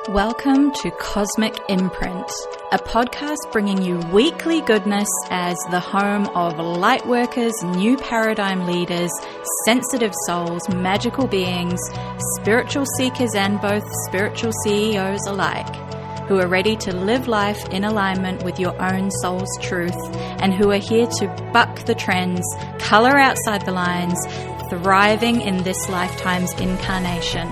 Welcome to Cosmic Imprint, a podcast bringing you weekly goodness as the home of lightworkers, new paradigm leaders, sensitive souls, magical beings, spiritual seekers and both spiritual CEOs alike, who are ready to live life in alignment with your own soul's truth and who are here to buck the trends, color outside the lines, thriving in this lifetime's incarnation.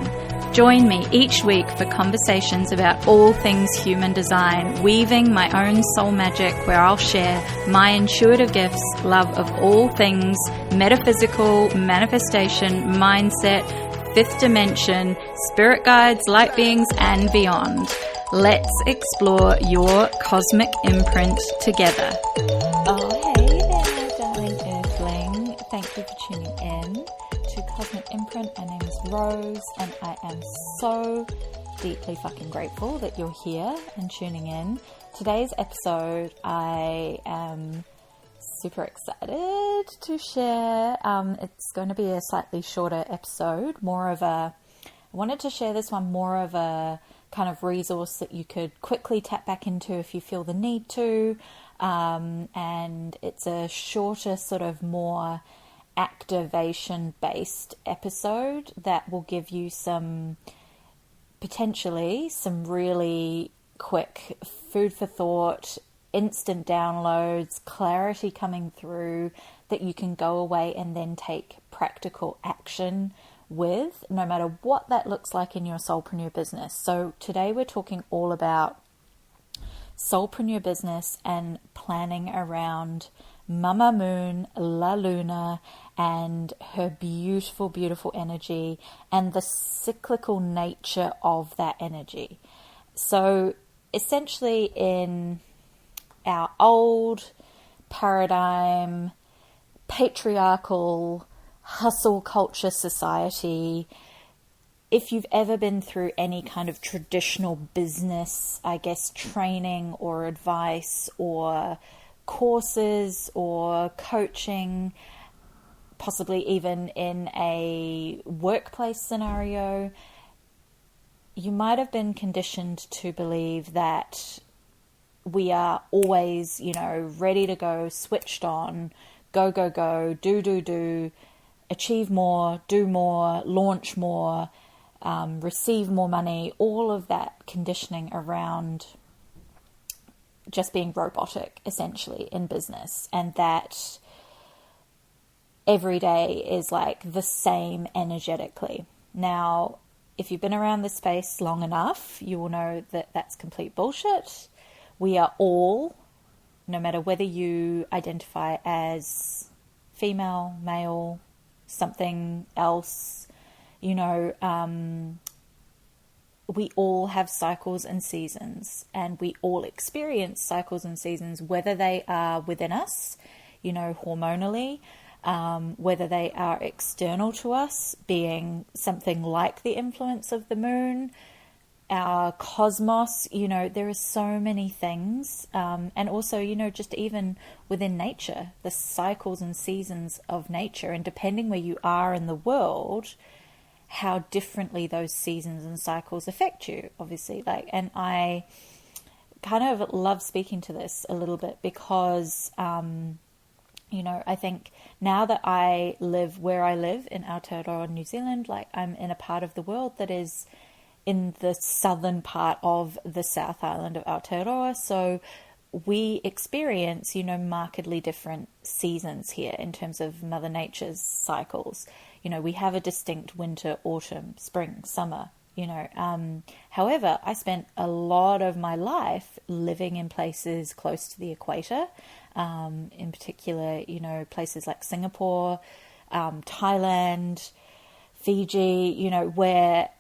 Join me each week for conversations about all things human design, weaving my own soul magic where I'll share my intuitive gifts, love of all things metaphysical, manifestation, mindset, fifth dimension, spirit guides, light beings, and beyond. Let's explore your cosmic imprint together. Oh, hey there, darling Earthling. Thank you for tuning in to Cosmic Imprint. My name is Rose, and I am so deeply fucking grateful that you're here and tuning in. Today's episode, I am super excited to share. It's going to be a slightly shorter episode, I wanted to share this one more of a kind of resource that you could quickly tap back into if you feel the need to. And it's a shorter, sort of more activation-based episode that will give you potentially some really quick food for thought, instant downloads, clarity coming through that you can go away and then take practical action with, no matter what that looks like in your Soulpreneur business. So today we're talking all about Soulpreneur business and planning around Mama Moon, La Luna, and her beautiful, beautiful energy and the cyclical nature of that energy. So essentially in our old paradigm, patriarchal, hustle culture society, if you've ever been through any kind of traditional business, I guess, training or advice or courses or coaching, possibly even in a workplace scenario, you might have been conditioned to believe that we are always, ready to go, switched on, go, do, achieve more, do more, launch more, receive more money, all of that conditioning around just being robotic, essentially, in business. And that every day is like the same energetically. Now, if you've been around this space long enough, you will know that that's complete bullshit. We are all, no matter whether you identify as female, male, something else, we all have cycles and seasons, and we all experience cycles and seasons, whether they are within us, hormonally, whether they are external to us, being something like the influence of the moon, our cosmos, there are so many things. And also, just even within nature, the cycles and seasons of nature, and depending where you are in the world, how differently those seasons and cycles affect you, obviously. And I kind of love speaking to this a little bit because, I think now that I live where I live in Aotearoa, New Zealand, I'm in a part of the world that is in the southern part of the South Island of Aotearoa. So we experience, markedly different seasons here in terms of Mother Nature's cycles. We have a distinct winter, autumn, spring, summer, However, I spent a lot of my life living in places close to the equator, in particular, places like Singapore, Thailand, Fiji, where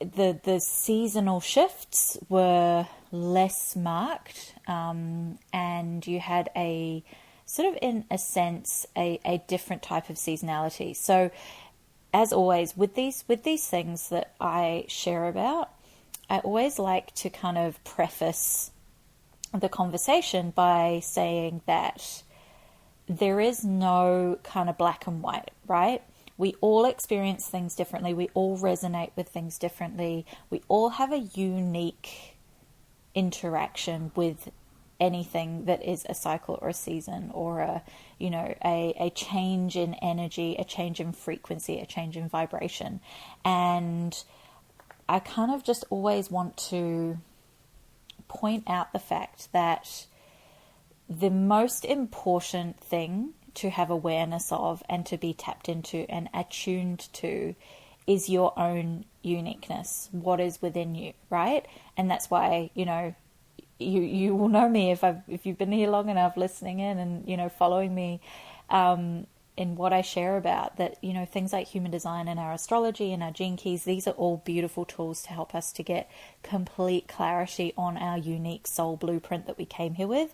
the seasonal shifts were less marked, and you had a sort of, in a sense, a different type of seasonality. So as always, with these things that I share about, I always like to kind of preface the conversation by saying that there is no kind of black and white, right? We all experience things differently. We all resonate with things differently. We all have a unique interaction with anything that is a cycle or a season, or a change in energy, a change in frequency, a change in vibration. And I kind of just always want to point out the fact that the most important thing to have awareness of and to be tapped into and attuned to is your own uniqueness, what is within you, right? And that's why, you will know me if you've been here long enough listening in and, following me in what I share about that, things like human design and our astrology and our gene keys, these are all beautiful tools to help us to get complete clarity on our unique soul blueprint that we came here with,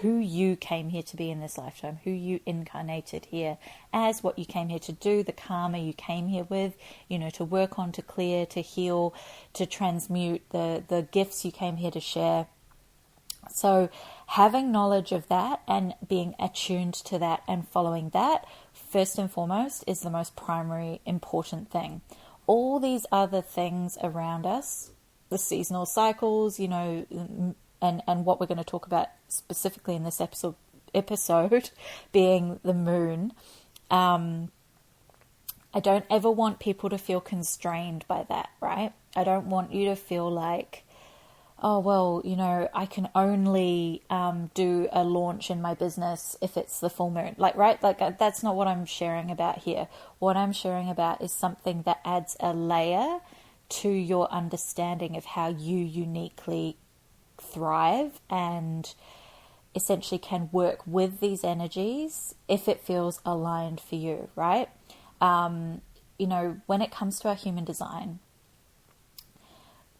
who you came here to be in this lifetime, who you incarnated here as, what you came here to do, the karma you came here with, to work on, to clear, to heal, to transmute, the gifts you came here to share. So having knowledge of that and being attuned to that and following that, first and foremost, is the most primary important thing. All these other things around us, the seasonal cycles, and what we're going to talk about specifically in this episode being the moon, I don't ever want people to feel constrained by that, right? I don't want you to feel like, oh, well, I can only do a launch in my business if it's the full moon. That's not what I'm sharing about here. What I'm sharing about is something that adds a layer to your understanding of how you uniquely thrive and essentially can work with these energies if it feels aligned for you, right? When it comes to our human design,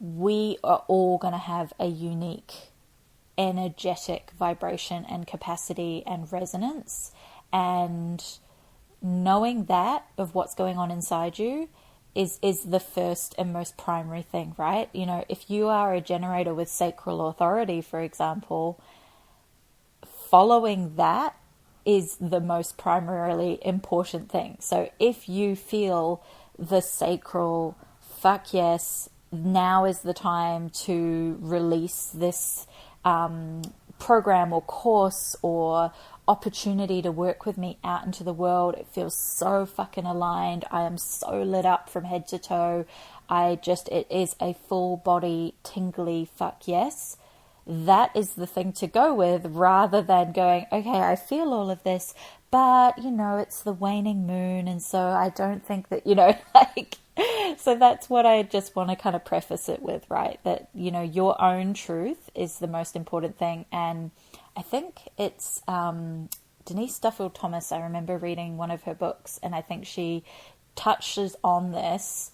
we are all going to have a unique energetic vibration and capacity and resonance. And knowing that of what's going on inside you is the first and most primary thing, right? If you are a generator with Sacral Authority, for example, following that is the most primarily important thing. So if you feel the sacral, fuck yes, now is the time to release this program or course or opportunity to work with me out into the world. It feels so fucking aligned. I am so lit up from head to toe. It is a full body tingly fuck yes. That is the thing to go with, rather than going, okay, I feel all of this, but it's the waning moon, and so I don't think that, so that's what I just want to kind of preface it with, right? That, your own truth is the most important thing. And I think it's Denise Duffield Thomas. I remember reading one of her books, and I think she touches on this,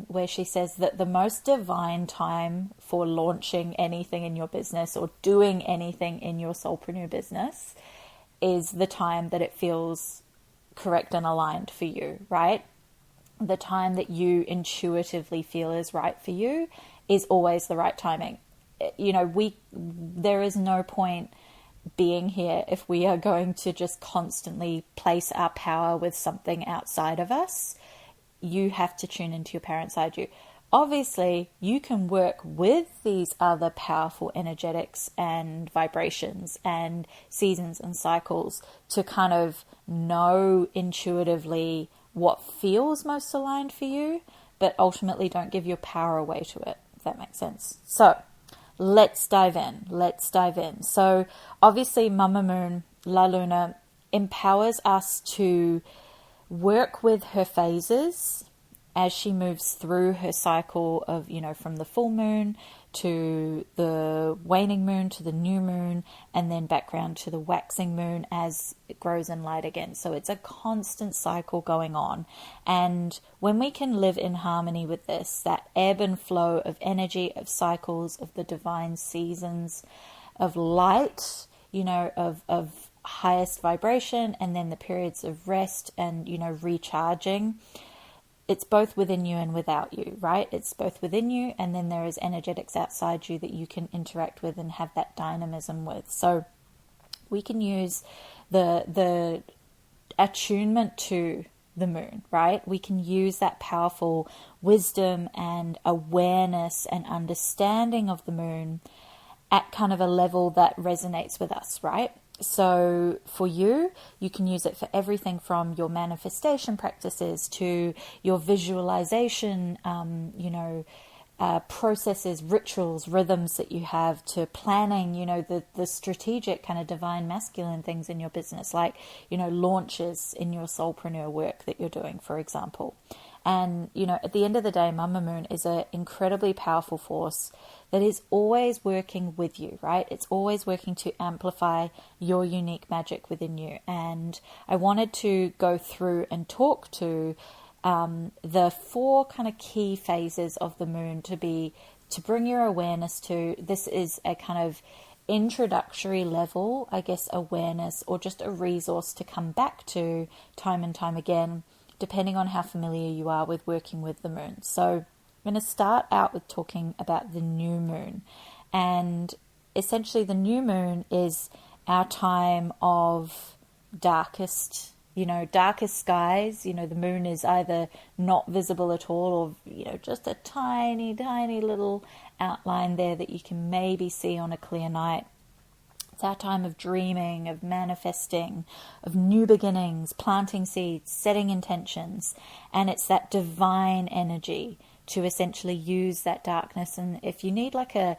where she says that the most divine time for launching anything in your business or doing anything in your Soulpreneur business is the time that it feels correct and aligned for you, right? The time that you intuitively feel is right for you is always the right timing. There is no point being here if we are going to just constantly place our power with something outside of us. You have to tune into your power inside you. Obviously, you can work with these other powerful energetics and vibrations and seasons and cycles to kind of know intuitively what feels most aligned for you, but ultimately don't give your power away to it, if that makes sense. So let's dive in. So obviously Mama Moon, La Luna, empowers us to work with her phases as she moves through her cycle of, from the full moon to the waning moon to the new moon, and then back round to the waxing moon as it grows in light again. So it's a constant cycle going on. And when we can live in harmony with this, that ebb and flow of energy, of cycles, of the divine seasons, of light, of highest vibration, and then the periods of rest and, recharging, it's both within you and without you, right? It's both within you, and then there is energetics outside you that you can interact with and have that dynamism with. So we can use the attunement to the moon, right? We can use that powerful wisdom and awareness and understanding of the moon at kind of a level that resonates with us, right? So for you, you can use it for everything from your manifestation practices to your visualization, processes, rituals, rhythms that you have, to planning, the strategic kind of divine masculine things in your business, like, launches in your soulpreneur work that you're doing, for example. And, at the end of the day, Mama Moon is an incredibly powerful force that is always working with you, right? It's always working to amplify your unique magic within you. And I wanted to go through and talk to the 4 kind of key phases of the moon to bring your awareness to. This is a kind of introductory level, I guess, awareness, or just a resource to come back to time and time again, depending on how familiar you are with working with the moon. So I'm going to start out with talking about the new moon. And essentially the new moon is our time of darkest skies. The moon is either not visible at all, or, just a tiny, tiny little outline there that you can maybe see on a clear night. It's our time of dreaming, of manifesting, of new beginnings, planting seeds, setting intentions. And it's that divine energy to essentially use that darkness. And if you need like a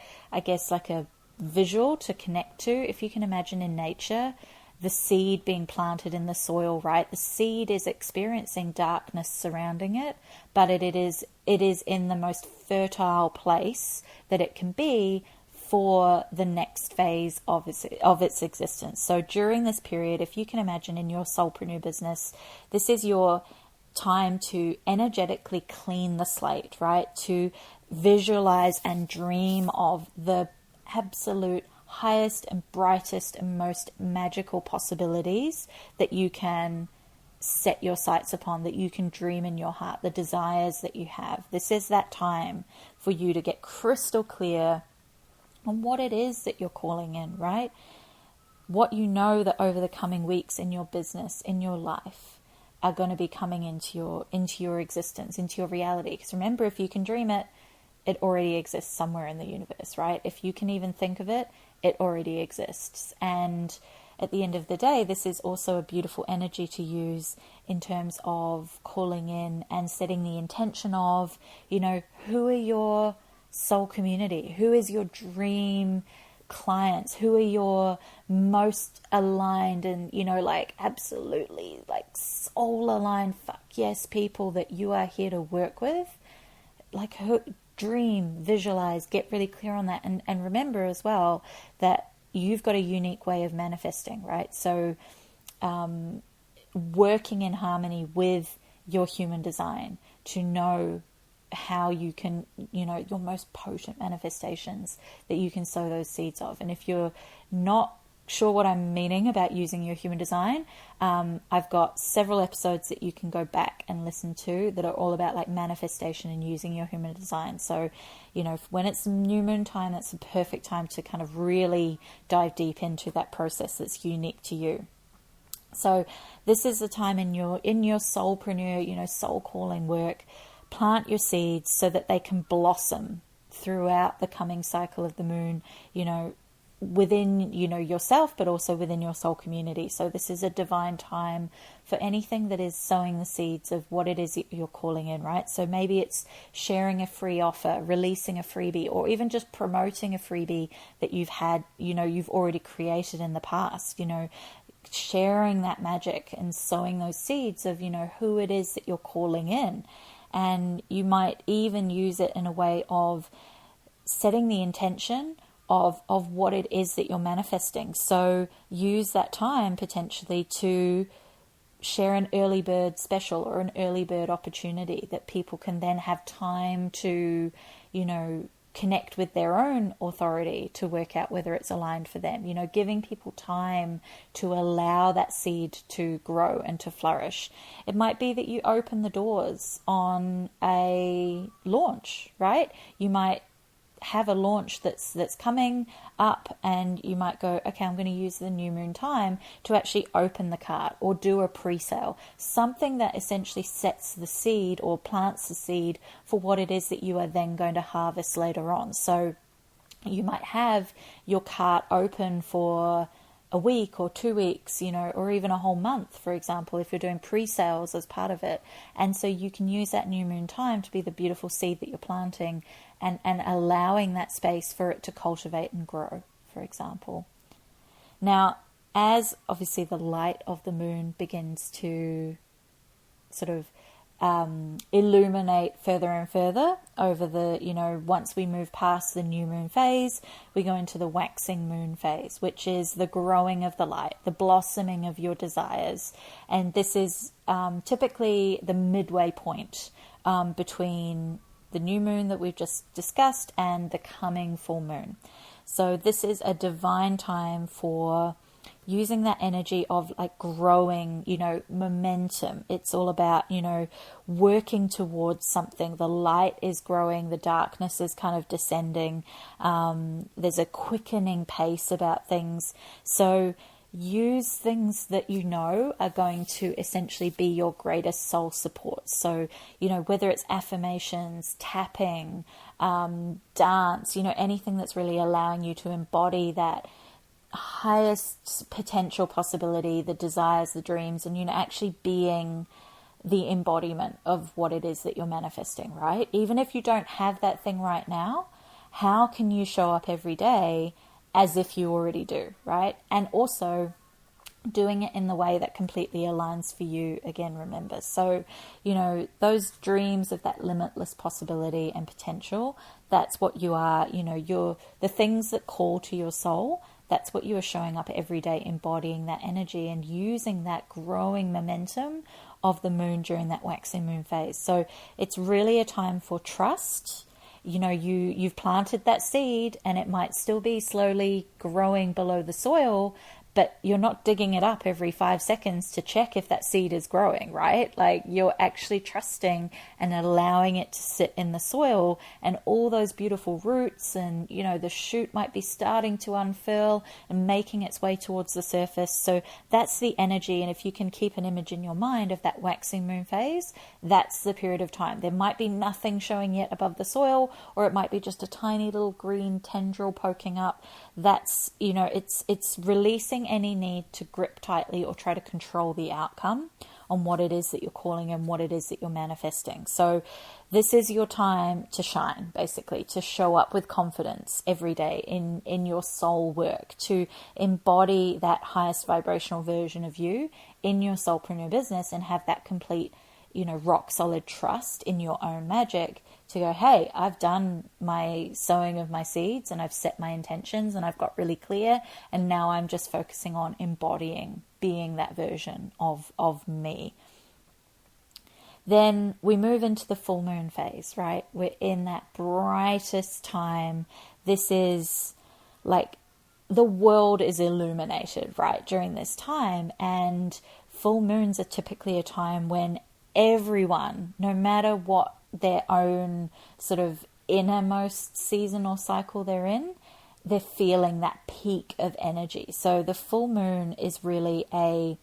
visual to connect to, if you can imagine in nature, the seed being planted in the soil, right? The seed is experiencing darkness surrounding it, but it is in the most fertile place that it can be for the next phase of its existence. So during this period, if you can imagine in your soulpreneur business, this is your time to energetically clean the slate, right? To visualize and dream of the absolute highest and brightest and most magical possibilities that you can set your sights upon, that you can dream in your heart, the desires that you have. This is that time for you to get crystal clear on what it is that you're calling in, right? What you know that over the coming weeks in your business, in your life, are going to be coming into your existence, into your reality. Because remember, if you can dream it, it already exists somewhere in the universe, right? If you can even think of it, it already exists. And at the end of the day, this is also a beautiful energy to use in terms of calling in and setting the intention of, who are your soul community? Who is your dream clients? Who are your most aligned and, absolutely soul aligned, fuck yes, people that you are here to work with? Dream, visualize, get really clear on that. And remember as well that you've got a unique way of manifesting, right? So working in harmony with your human design to know how you can, your most potent manifestations that you can sow those seeds of. And if you're not sure what I'm meaning about using your human design, I've got several episodes that you can go back and listen to that are all about manifestation and using your human design. So, when it's new moon time, that's a perfect time to kind of really dive deep into that process that's unique to you. So this is the time in your soulpreneur, soul calling work. Plant your seeds so that they can blossom throughout the coming cycle of the moon, within, yourself, but also within your soul community. So this is a divine time for anything that is sowing the seeds of what it is you're calling in, right? So maybe it's sharing a free offer, releasing a freebie, or even just promoting a freebie that you've had, you've already created in the past, sharing that magic and sowing those seeds of, who it is that you're calling in. And you might even use it in a way of setting the intention of what it is that you're manifesting. So use that time potentially to share an early bird special or an early bird opportunity that people can then have time to, connect with their own authority to work out whether it's aligned for them. Giving people time to allow that seed to grow and to flourish. It might be that you open the doors on a launch, right? You might have a launch that's coming up, and you might go, okay, I'm going to use the new moon time to actually open the cart or do a pre-sale, something that essentially sets the seed or plants the seed for what it is that you are then going to harvest later on. So you might have your cart open for a week or 2 weeks, or even a whole month, for example, if you're doing pre-sales as part of it. And so you can use that new moon time to be the beautiful seed that you're planting, and allowing that space for it to cultivate and grow, for example. Now, as obviously the light of the moon begins to sort of illuminate further and further over the, once we move past the new moon phase, we go into the waxing moon phase, which is the growing of the light, the blossoming of your desires. And this is typically the midway point between the new moon that we've just discussed and the coming full moon. So this is a divine time for using that energy of like growing, momentum. It's all about, working towards something. The light is growing, the darkness is kind of descending. There's a quickening pace about things. So use things that are going to essentially be your greatest soul support. So, whether it's affirmations, tapping, dance, anything that's really allowing you to embody that highest potential possibility, the desires, the dreams, and actually being the embodiment of what it is that you're manifesting, right? Even if you don't have that thing right now, how can you show up every day as if you already do, right? And also doing it in the way that completely aligns for you, again, remember. So, those dreams of that limitless possibility and potential, that's what you are, you're the things that call to your soul. That's what you are showing up every day, embodying that energy and using that growing momentum of the moon during that waxing moon phase. So it's really a time for trust. You've planted that seed, and it might still be slowly growing below the soil, but you're not digging it up every 5 seconds to check if that seed is growing, right? Like, you're actually trusting and allowing it to sit in the soil, and all those beautiful roots and, the shoot might be starting to unfurl and making its way towards the surface. So that's the energy. And if you can keep an image in your mind of that waxing moon phase, that's the period of time. There might be nothing showing yet above the soil, or it might be just a tiny little green tendril poking up. That's, it's releasing any need to grip tightly or try to control the outcome on what it is that you're calling and what it is that you're manifesting. So this is your time to shine, basically, to show up with confidence every day in your soul work, to embody that highest vibrational version of you in your soulpreneur business, and have that complete, rock solid trust in your own magic to go, hey, I've done my sowing of my seeds, and I've set my intentions, and I've got really clear, and now I'm just focusing on embodying, being that version of me. Then we move into the full moon phase, right? We're in that brightest time. This is like the world is illuminated, right, during this time. And full moons are typically a time when everyone, no matter what their own sort of innermost season or cycle they're in, they're feeling that peak of energy. So the full moon is really a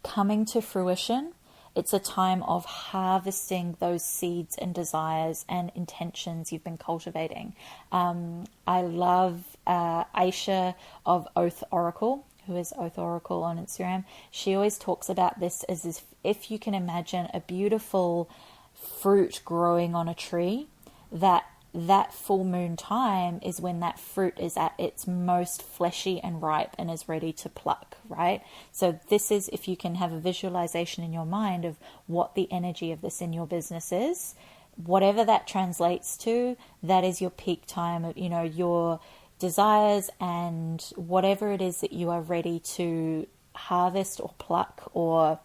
coming to fruition. It's a time of harvesting those seeds and desires and intentions you've been cultivating. I love Aisha of Oath Oracle, who is Oath Oracle on Instagram. She always talks about this as if you can imagine a beautiful fruit growing on a tree, that full moon time is when that fruit is at its most fleshy and ripe and is ready to pluck, right? So this is, if you can have a visualization in your mind of what the energy of this in your business is, whatever that translates to, that is your peak time of, your desires and whatever it is that you are ready to harvest or pluck or,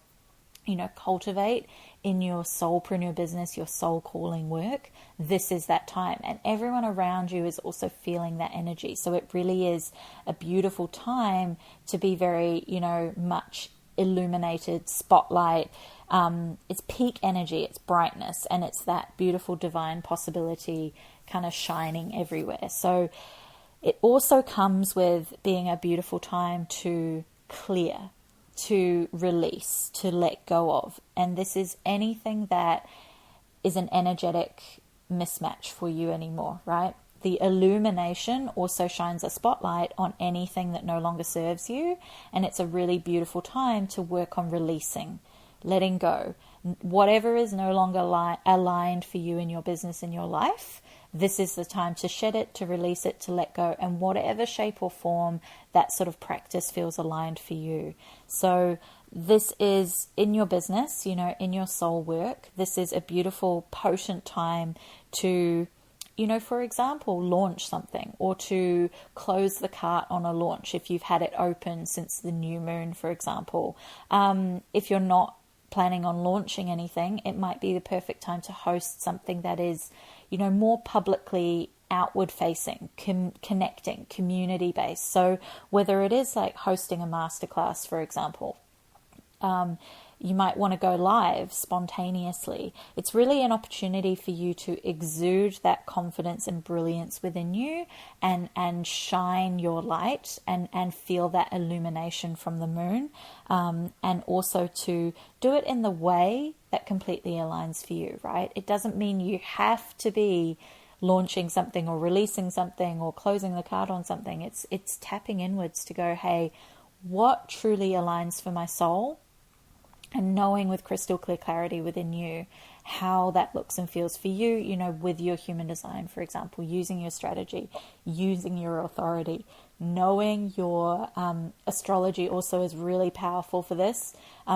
cultivate in your soulpreneur business, your soul calling work. This is that time, and everyone around you is also feeling that energy. So it really is a beautiful time to be very, much illuminated spotlight. It's peak energy, it's brightness, and it's that beautiful divine possibility kind of shining everywhere. So it also comes with being a beautiful time to clear, to release, to let go of. And this is anything that is an energetic mismatch for you anymore, right? The illumination also shines a spotlight on anything that no longer serves you. And it's a really beautiful time to work on releasing, letting go. Whatever is no longer aligned for you in your business, in your life, this is the time to shed it, to release it, to let go, and whatever shape or form that sort of practice feels aligned for you. So this is in your business, you know, in your soul work. This is a beautiful, potent time to, you know, for example, launch something, or to close the cart on a launch if you've had it open since the new moon, for example. If you're not planning on launching anything, it might be the perfect time to host something that is, you know, more publicly outward facing, connecting, community based. So whether it is like hosting a masterclass, for example, you might want to go live spontaneously. It's really an opportunity for you to exude that confidence and brilliance within you, and shine your light, and feel that illumination from the moon, and also to do it in the way that completely aligns for you, right? It doesn't mean you have to be launching something or releasing something or closing the card on something. It's tapping inwards to go, hey, what truly aligns for my soul? And knowing with crystal clear clarity within you how that looks and feels for you, you know, with your human design, for example, using your strategy, using your authority, knowing your astrology also is really powerful for this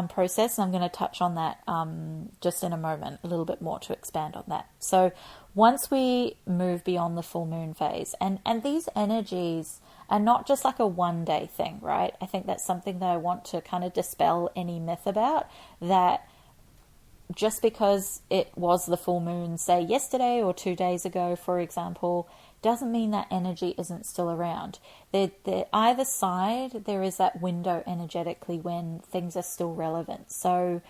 process. And I'm going to touch on that just in a moment, a little bit more to expand on that. So once we move beyond the full moon phase, and these energies are not just like a one-day thing, right? I think that's something that I want to kind of dispel any myth about, that just because it was the full moon, say yesterday or 2 days ago, for example, doesn't mean that energy isn't still around. Either side, there is that window energetically when things are still relevant. So,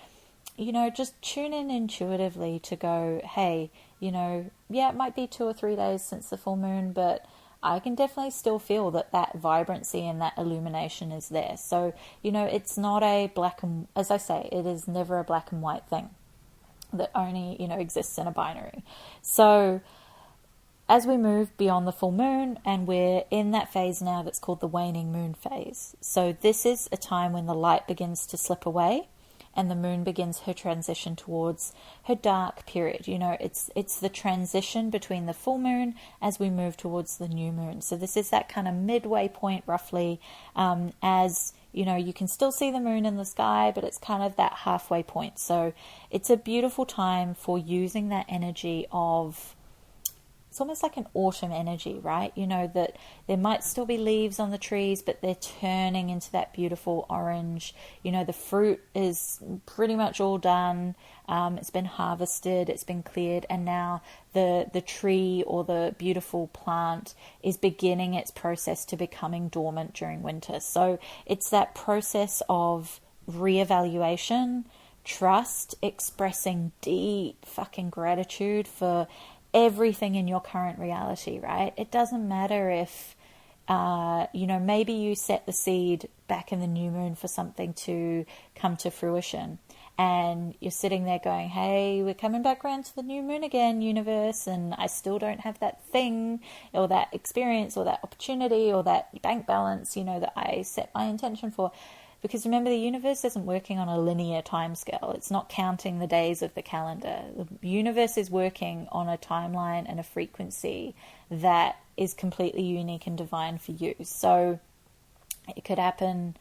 you know, just tune in intuitively to go, hey, you know, yeah, it might be 2 or 3 days since the full moon, but I can definitely still feel that vibrancy and that illumination is there. So, you know, it's not a black and, as I say, it is never a black and white thing that only, you know, exists in a binary. So as we move beyond the full moon, and we're in that phase now that's called the waning moon phase. So this is a time when the light begins to slip away, and the moon begins her transition towards her dark period. You know, it's the transition between the full moon as we move towards the new moon. So this is that kind of midway point, roughly, as, you know, you can still see the moon in the sky, but it's kind of that halfway point. So it's a beautiful time for using that energy of, it's almost like an autumn energy, right? You know, that there might still be leaves on the trees, but they're turning into that beautiful orange. You know, the fruit is pretty much all done. It's been harvested, it's been cleared, and now the tree or the beautiful plant is beginning its process to becoming dormant during winter. So it's that process of reevaluation, trust, expressing deep fucking gratitude for everything in your current reality, right? It doesn't matter if, you know, maybe you set the seed back in the new moon for something to come to fruition, and you're sitting there going, hey, we're coming back around to the new moon again, universe, and I still don't have that thing or that experience or that opportunity or that bank balance, you know, that I set my intention for. Because remember, the universe isn't working on a linear timescale. It's not counting the days of the calendar. The universe is working on a timeline and a frequency that is completely unique and divine for you. So it could happen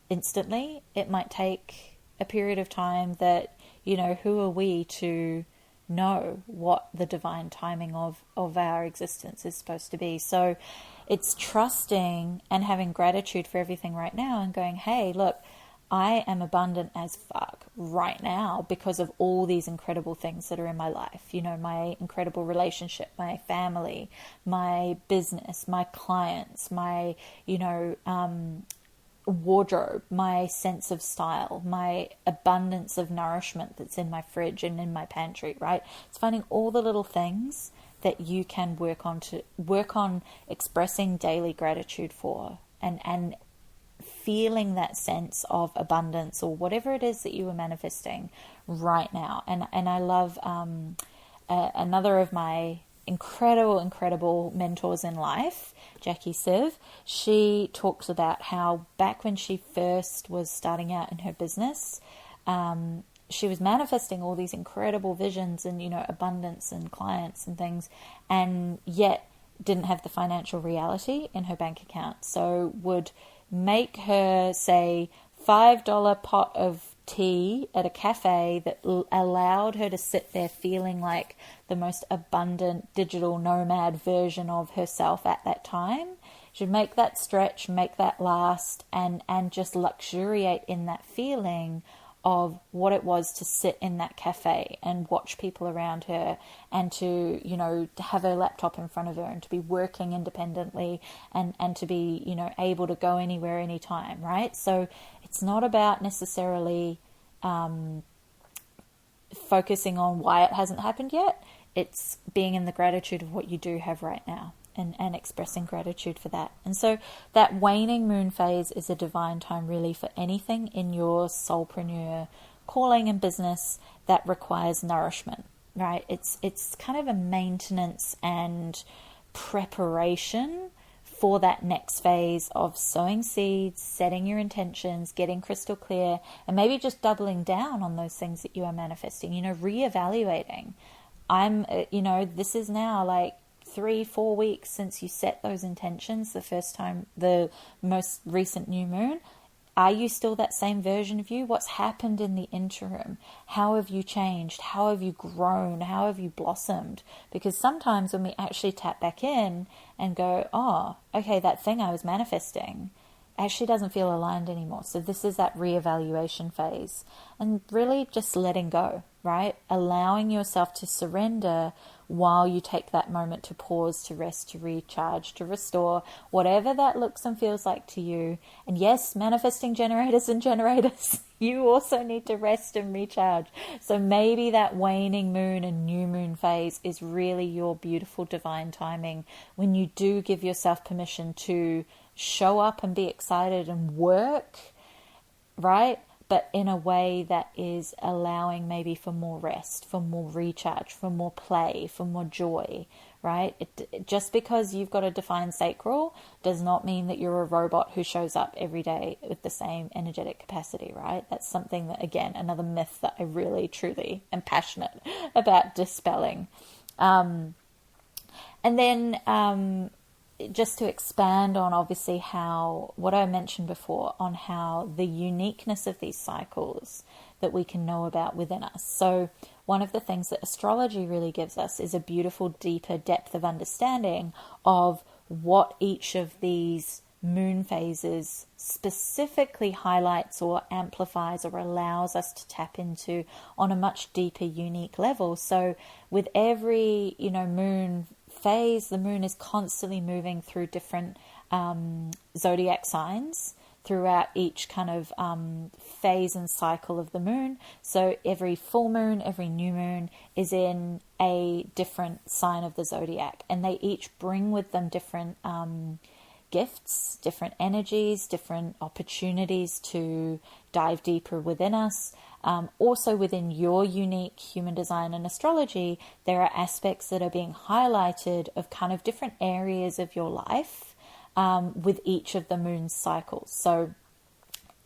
instantly. It might take a period of time that, you know, who are we to know what the divine timing of our existence is supposed to be? So it's trusting and having gratitude for everything right now and going, hey, look, I am abundant as fuck right now because of all these incredible things that are in my life. You know, my incredible relationship, my family, my business, my clients, my, you know, wardrobe, my sense of style, my abundance of nourishment that's in my fridge and in my pantry, right? It's finding all the little things that you can work on expressing daily gratitude for, and feeling that sense of abundance or whatever it is that you are manifesting right now. And I love another of my incredible mentors in life, Jackie Siv. She talks about how back when she first was starting out in her business, she was manifesting all these incredible visions and, abundance and clients and things, and yet didn't have the financial reality in her bank account. So would make her, say, $5 pot of tea at a cafe that allowed her to sit there feeling like the most abundant digital nomad version of herself at that time. She'd make that stretch, make that last, and just luxuriate in that feeling of what it was to sit in that cafe and watch people around her, and to have her laptop in front of her and to be working independently, and to be able to go anywhere, anytime, right? So it's not about necessarily focusing on why it hasn't happened yet. It's being in the gratitude of what you do have right now, and expressing gratitude for that. And so that waning moon phase is a divine time really for anything in your soulpreneur calling and business that requires nourishment, right? It's kind of a maintenance and preparation for that next phase of sowing seeds, setting your intentions, getting crystal clear, and maybe just doubling down on those things that you are manifesting, reevaluating. This is now like 3-4 weeks since you set those intentions the first time, the most recent new moon. Are you still that same version of you? What's happened in the interim? How have you changed? How have you grown? How have you blossomed? Because sometimes when we actually tap back in and go, oh, okay, that thing I was manifesting actually doesn't feel aligned anymore. So this is that reevaluation phase, and really just letting go, right? Allowing yourself to surrender while you take that moment to pause, to rest, to recharge, to restore, whatever that looks and feels like to you. And yes, manifesting generators, you also need to rest and recharge. So maybe that waning moon and new moon phase is really your beautiful divine timing, when you do give yourself permission to show up and be excited and work, right? But in a way that is allowing maybe for more rest, for more recharge, for more play, for more joy, right? Just because you've got a defined sacral does not mean that you're a robot who shows up every day with the same energetic capacity, right? That's something that, again, another myth that I really, truly am passionate about dispelling. And then just to expand on, obviously, how what I mentioned before on how the uniqueness of these cycles that we can know about within us. So one of the things that astrology really gives us is a beautiful, deeper depth of understanding of what each of these moon phases specifically highlights or amplifies or allows us to tap into on a much deeper, unique level. So with every, moon phase, the moon is constantly moving through different zodiac signs throughout each kind of phase and cycle of the moon. So every full moon, every new moon is in a different sign of the zodiac, and they each bring with them different gifts, different energies, different opportunities to dive deeper within us. Also within your unique human design and astrology, there are aspects that are being highlighted of kind of different areas of your life with each of the moon cycles. So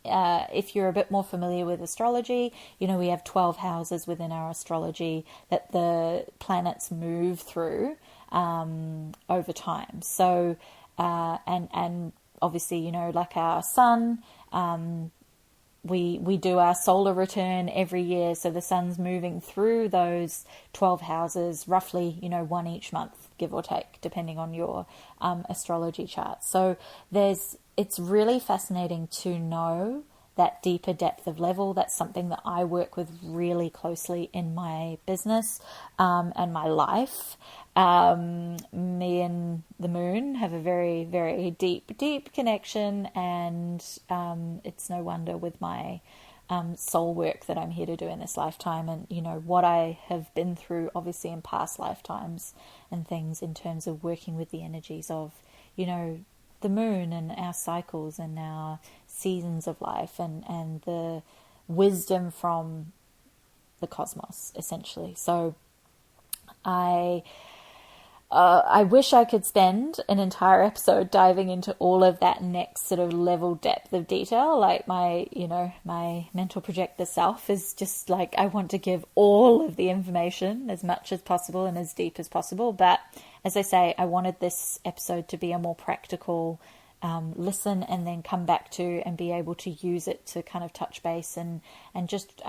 if you're a bit more familiar with astrology, we have 12 houses within our astrology that the planets move through over time. So and obviously, like our sun, we do our solar return every year. So the sun's moving through those 12 houses, roughly, one each month, give or take, depending on your astrology chart. So it's really fascinating to know that deeper depth of level. That's something that I work with really closely in my business and my life. Me and the moon have a very, very deep connection, and it's no wonder with my soul work that I'm here to do in this lifetime, and what I have been through obviously in past lifetimes and things, in terms of working with the energies of the moon and our cycles and our seasons of life, and the wisdom from the cosmos, essentially. So I wish I could spend an entire episode diving into all of that next sort of level depth of detail. Like my mental projector self is just like, I want to give all of the information as much as possible and as deep as possible. But as I say, I wanted this episode to be a more practical listen and then come back to and be able to use it to kind of touch base and just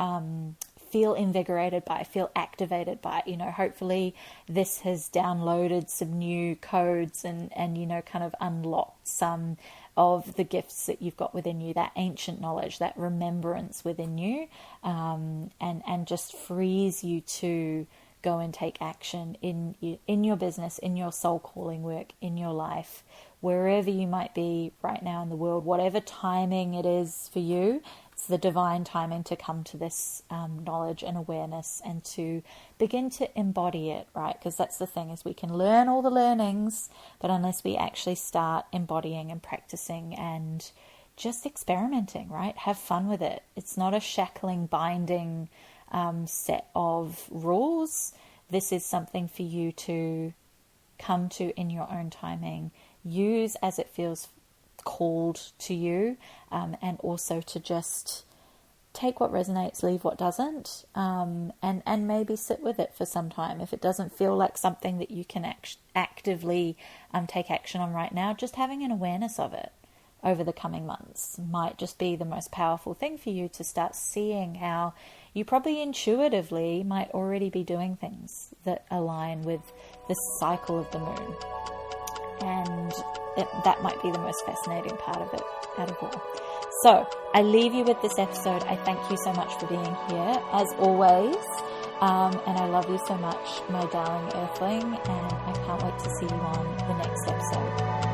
feel invigorated by, feel activated by. Hopefully this has downloaded some new codes and kind of unlocked some of the gifts that you've got within you, that ancient knowledge, that remembrance within you, and just frees you to go and take action in your business, in your soul calling work, in your life, wherever you might be right now in the world, whatever timing it is for you. It's the divine timing to come to this knowledge and awareness and to begin to embody it, right? Because that's the thing, is we can learn all the learnings, but unless we actually start embodying and practicing and just experimenting, right? Have fun with it. It's not a shackling, binding set of rules. This is something for you to come to in your own timing, use as it feels called to you, and also to just take what resonates, leave what doesn't, and maybe sit with it for some time. If it doesn't feel like something that you can actively take action on right now, just having an awareness of it over the coming months might just be the most powerful thing for you to start seeing how you probably intuitively might already be doing things that align with the cycle of the moon. And that might be the most fascinating part of it out of all. So I leave you with this episode. I thank you so much for being here, as always. And I love you so much, my darling earthling. And I can't wait to see you on the next episode.